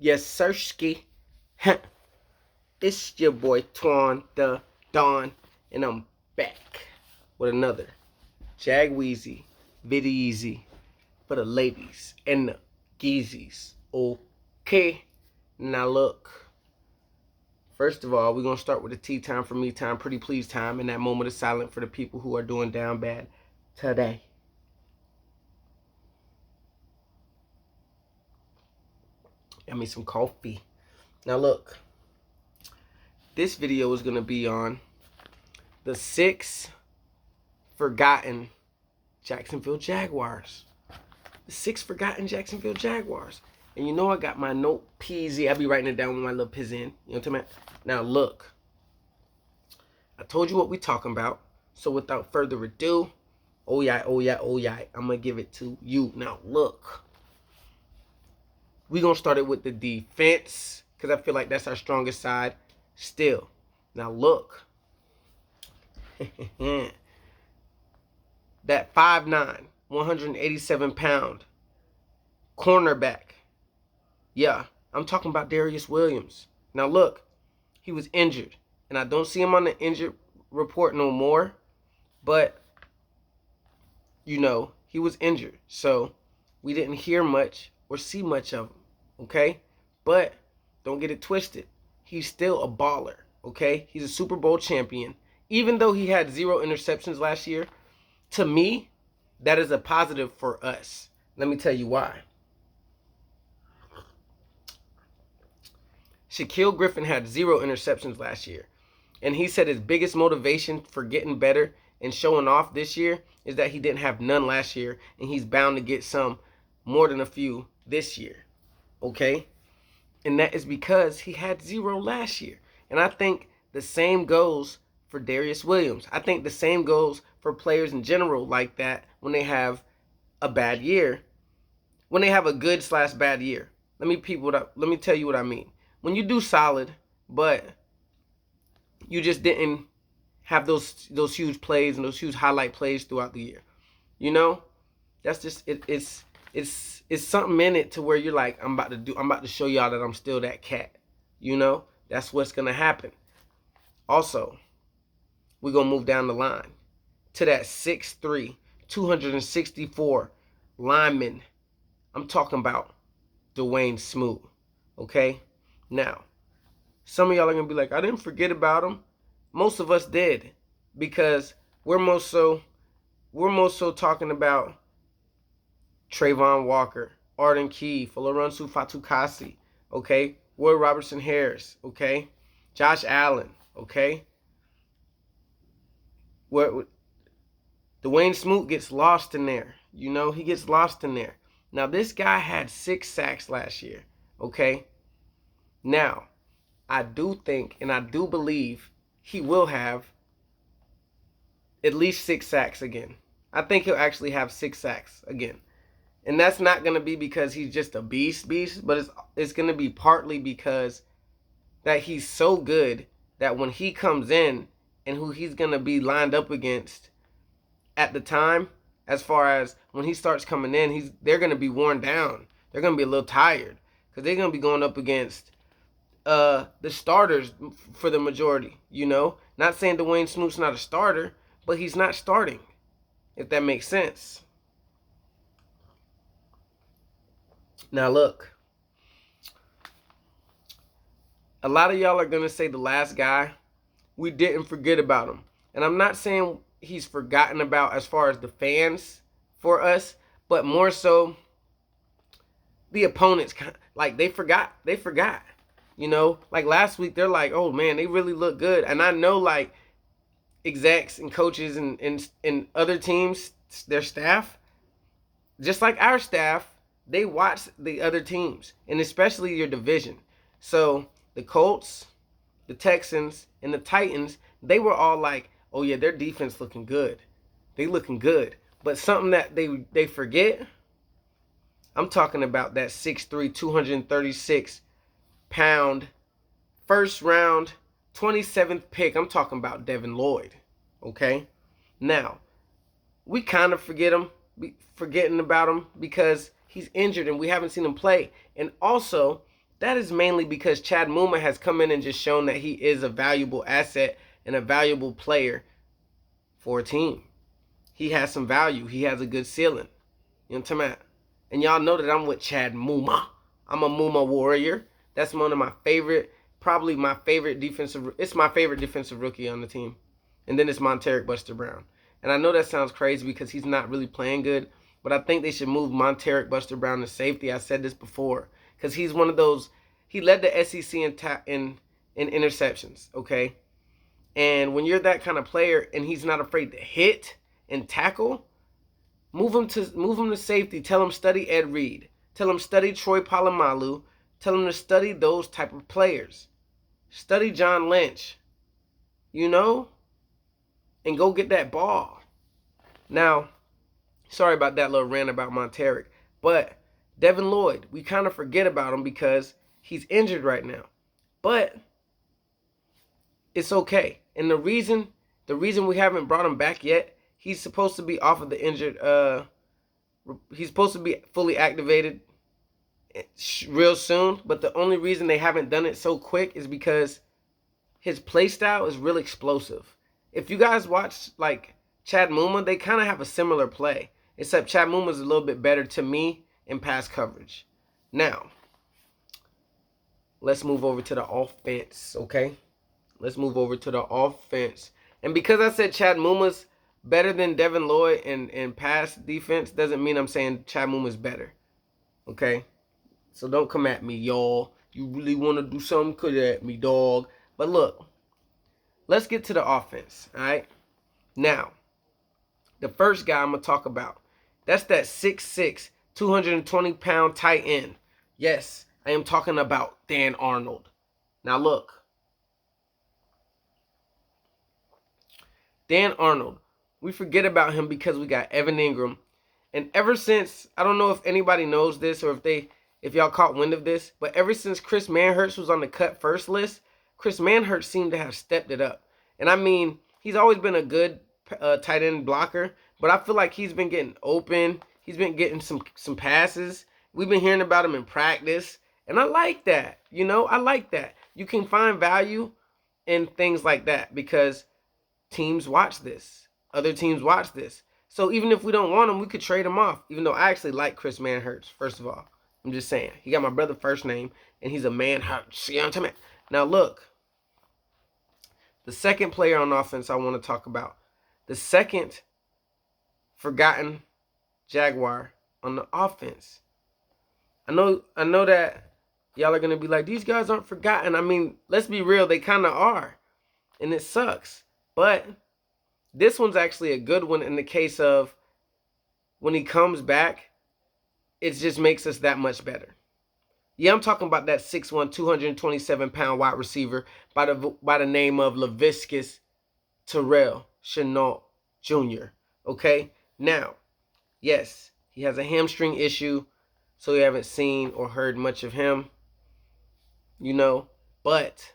Yes, Sirski. It's your boy Twan the Don, and I'm back with another Jagweezy video easy for the ladies and the geezies. Okay, now look. First of all, we're gonna start with the tea time for me time, pretty please time, and that moment of silence for the people who are doing down bad today. Got me some coffee. Now look. This video is going to be on the 6 forgotten Jacksonville Jaguars. The 6 forgotten Jacksonville Jaguars. And you know I got my note peasy. I be writing it down with my little piz in. You know what I'm talking about? Now look. I told you what we talking about. So without further ado, oh yeah, I'm going to give it to you. Now look. We going to start it with the defense, because I feel like that's our strongest side still. Now look. That 5'9", 187-pound cornerback. Yeah, I'm talking about Darius Williams. Now look, he was injured, and I don't see him on the injured report no more, but you know, he was injured, so we didn't hear much or see much of him, okay? But don't get it twisted. He's still a baller, okay? He's a Super Bowl champion. Even though he had 0 interceptions last year, to me, that is a positive for us. Let me tell you why. Shaquille Griffin had 0 interceptions last year. And he said his biggest motivation for getting better and showing off this year is that he didn't have none last year. And he's bound to get some more than a few this year. Okay? And that is because he had 0 last year. And I think the same goes for Darius Williams. I think the same goes for players in general like that when they have a bad year. When they have a good/bad year. Let me tell you what I mean. When you do solid, but you just didn't have those huge plays and those huge highlight plays throughout the year. You know? That's just it's something in it to where you're like, I'm about to show y'all that I'm still that cat. You know? That's what's gonna happen. Also, we're gonna move down the line to that 6'3", 264 lineman. I'm talking about Dwayne Smoot. Okay? Now, some of y'all are gonna be like, I didn't forget about him. Most of us did, because we're most so talking about Trayvon Walker, Arden Key, Olorunsu Fatukasi, okay? Roy Robertson Harris, okay? Josh Allen, okay? Where Dwayne Smoot gets lost in there. You know, he gets lost in there. Now, this guy had 6 sacks last year, okay? Now, I do think and I do believe he will have at least 6 sacks again. I think he'll actually have 6 sacks again. And that's not going to be because he's just a beast, but it's going to be partly because that he's so good that when he comes in and who he's going to be lined up against at the time, as far as when he starts coming in, they're going to be worn down. They're going to be a little tired because they're going to be going up against the starters for the majority, you know? Not saying Dwayne Smoot's not a starter, but he's not starting, if that makes sense. Now look, a lot of y'all are going to say the last guy, we didn't forget about him. And I'm not saying he's forgotten about as far as the fans for us, but more so the opponents, like they forgot. You know, like last week, they're like, oh man, they really look good. And I know like execs and coaches and other teams, their staff, just like our staff, they watch the other teams, and especially your division. So the Colts, the Texans, and the Titans, they were all like, oh yeah, their defense looking good. They looking good. But something that they forget, I'm talking about that 6'3", 236-pound, first round, 27th pick. I'm talking about Devin Lloyd. Okay? Now, we kind of forgetting about him because he's injured and we haven't seen him play. And also, That is mainly because Chad Muma has come in and just shown that he is a valuable asset and a valuable player for a team. He has some value. He has a good ceiling. You know what I'm talking about? And y'all know that I'm with Chad Muma. I'm a Muma warrior. That's one of my favorite, probably my favorite defensive. It's my favorite defensive rookie on the team. And then it's Monteric Buster Brown. And I know that sounds crazy because he's not really playing good, but I think they should move Monteric Buster Brown to safety. I said this before because he's one of those. He led the SEC in interceptions. Okay, and when you're that kind of player and he's not afraid to hit and tackle, move him to safety. Tell him study Ed Reed. Tell him study Troy Polamalu. Tell him to study those type of players. Study John Lynch. You know, and go get that ball. Now, sorry about that little rant about Monteric, but Devin Lloyd, we kind of forget about him because he's injured right now. But it's okay. And the reason we haven't brought him back yet, he's supposed to be off of the injured. He's supposed to be fully activated real soon. But the only reason they haven't done it so quick is because his play style is really explosive. If you guys watch like Chad Muma, they kind of have a similar play, except Chad Muma's a little bit better to me in pass coverage. Now, let's move over to the offense, okay? Let's move over to the offense. And because I said Chad Muma's better than Devin Lloyd in pass defense, doesn't mean I'm saying Chad Muma's better, okay? So don't come at me, y'all. You really want to do something, come at me, dog. But look, let's get to the offense, all right? Now, the first guy I'm going to talk about, that's that 6'6", 220-pound tight end. Yes, I am talking about Dan Arnold. Now, look. Dan Arnold, we forget about him because we got Evan Ingram. And ever since, I don't know if anybody knows this or if y'all caught wind of this, but ever since Chris Manhertz was on the cut first list, Chris Manhertz seemed to have stepped it up. And I mean, he's always been a good tight end blocker, but I feel like he's been getting open. He's been getting some passes. We've been hearing about him in practice, and I like that. You know, I like that. You can find value in things like that because teams watch this. Other teams watch this. So even if we don't want him, we could trade him off, even though I actually like Chris Manhertz, first of all. I'm just saying. He got my brother first name, and he's a Manhertz. You know what I'm talking about? Now, look. The second player on offense I want to talk about. The second forgotten Jaguar on the offense. I know that y'all are going to be like, these guys aren't forgotten. I mean, let's be real. They kind of are. And it sucks. But this one's actually a good one in the case of when he comes back, it just makes us that much better. Yeah, I'm talking about that 6'1", 227-pound wide receiver by the name of Laviscus Terrell Chenault Jr., okay? Now, yes, he has a hamstring issue, so you haven't seen or heard much of him, you know, but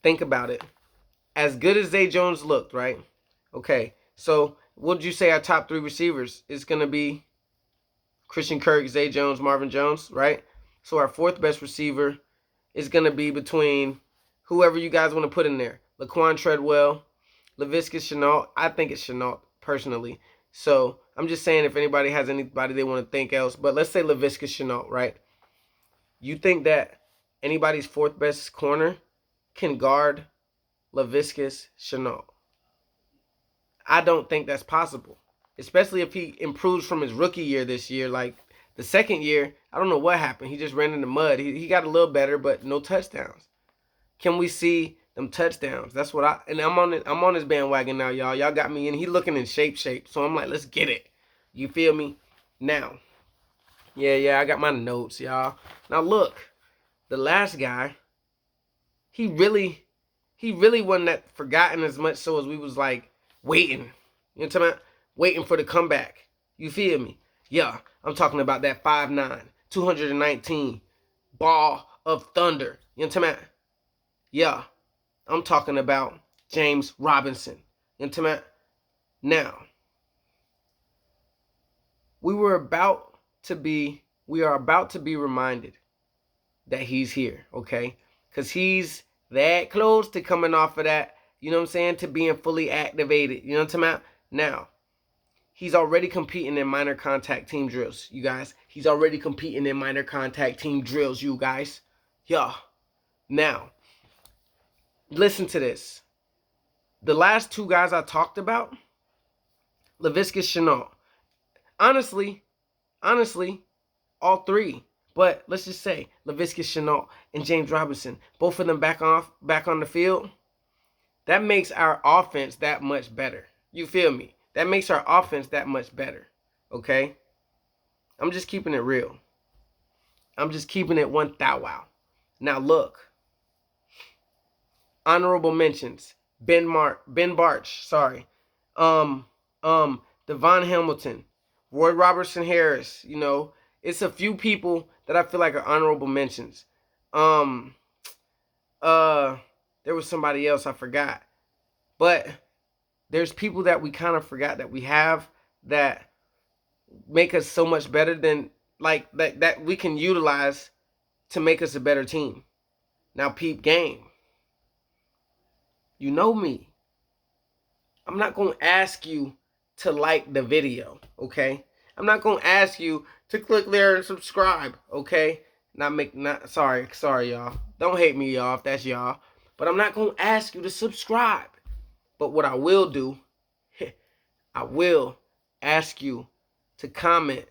think about it. As good as Zay Jones looked, right? Okay, so what would you say our top three receivers is going to be? Christian Kirk, Zay Jones, Marvin Jones, right? So our fourth best receiver is going to be between whoever you guys want to put in there. Laquan Treadwell, Laviscus Chenault. I think it's Chenault, personally. So I'm just saying if anybody has anybody they want to think else. But let's say Laviscus Chenault, right? You think that anybody's fourth best corner can guard Laviscus Chenault? I don't think that's possible. Especially if he improves from his rookie year this year. Like the second year, I don't know what happened. He just ran in the mud. He got a little better, but no touchdowns. Can we see them touchdowns? That's what I'm on his bandwagon now, y'all. Y'all got me in. He looking in shape. So I'm like, let's get it. You feel me? Now, yeah, I got my notes, y'all. Now look, the last guy, he really wasn't that forgotten as much so as we was like waiting. You know what I'm talking about? Waiting for the comeback. You feel me? Yeah, I'm talking about that 5'9", 219 ball of thunder. You know what I'm talking about? Yeah, I'm talking about James Robinson. You know what I'm talking about? Now, we are about to be reminded that he's here, okay? Because he's that close to coming off of that, you know what I'm saying, to being fully activated. You know what I'm talking about? Now, he's already competing in minor contact team drills, you guys. He's already competing in minor contact team drills, you guys. Yeah. Now, listen to this. The last two guys I talked about, Laviska Shenault. Honestly, all three. But let's just say Laviska Shenault and James Robinson, both of them back on the field. That makes our offense that much better. You feel me? That makes our offense that much better. Okay? I'm just keeping it real. I'm just keeping it one thou wow. Now look. Honorable mentions. Ben Barch, sorry. Devon Hamilton, Roy Robertson Harris, you know, it's a few people that I feel like are honorable mentions. There was somebody else I forgot. But there's people that we kind of forgot that we have that make us so much better than like that we can utilize to make us a better team. Now peep game. You know me. I'm not going to ask you to like the video, okay? I'm not going to ask you to click there and subscribe, okay? Sorry y'all. Don't hate me, y'all, if that's y'all. But I'm not going to ask you to subscribe. But what I will do, I will ask you to comment.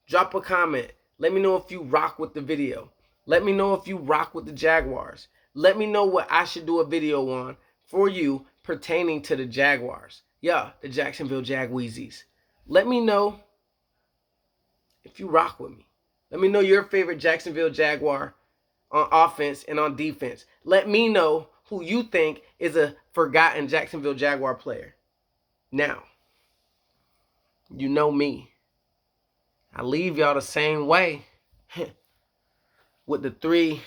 Drop a comment. Let me know if you rock with the video. Let me know if you rock with the Jaguars. Let me know what I should do a video on for you pertaining to the Jaguars. Yeah, the Jacksonville Jagweezies. Let me know if you rock with me. Let me know your favorite Jacksonville Jaguar on offense and on defense. Let me know who you think is a forgotten Jacksonville Jaguar player. Now, you know me. I leave y'all the same way. With the three,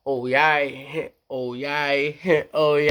oh yeah, oh yeah, oh yeah.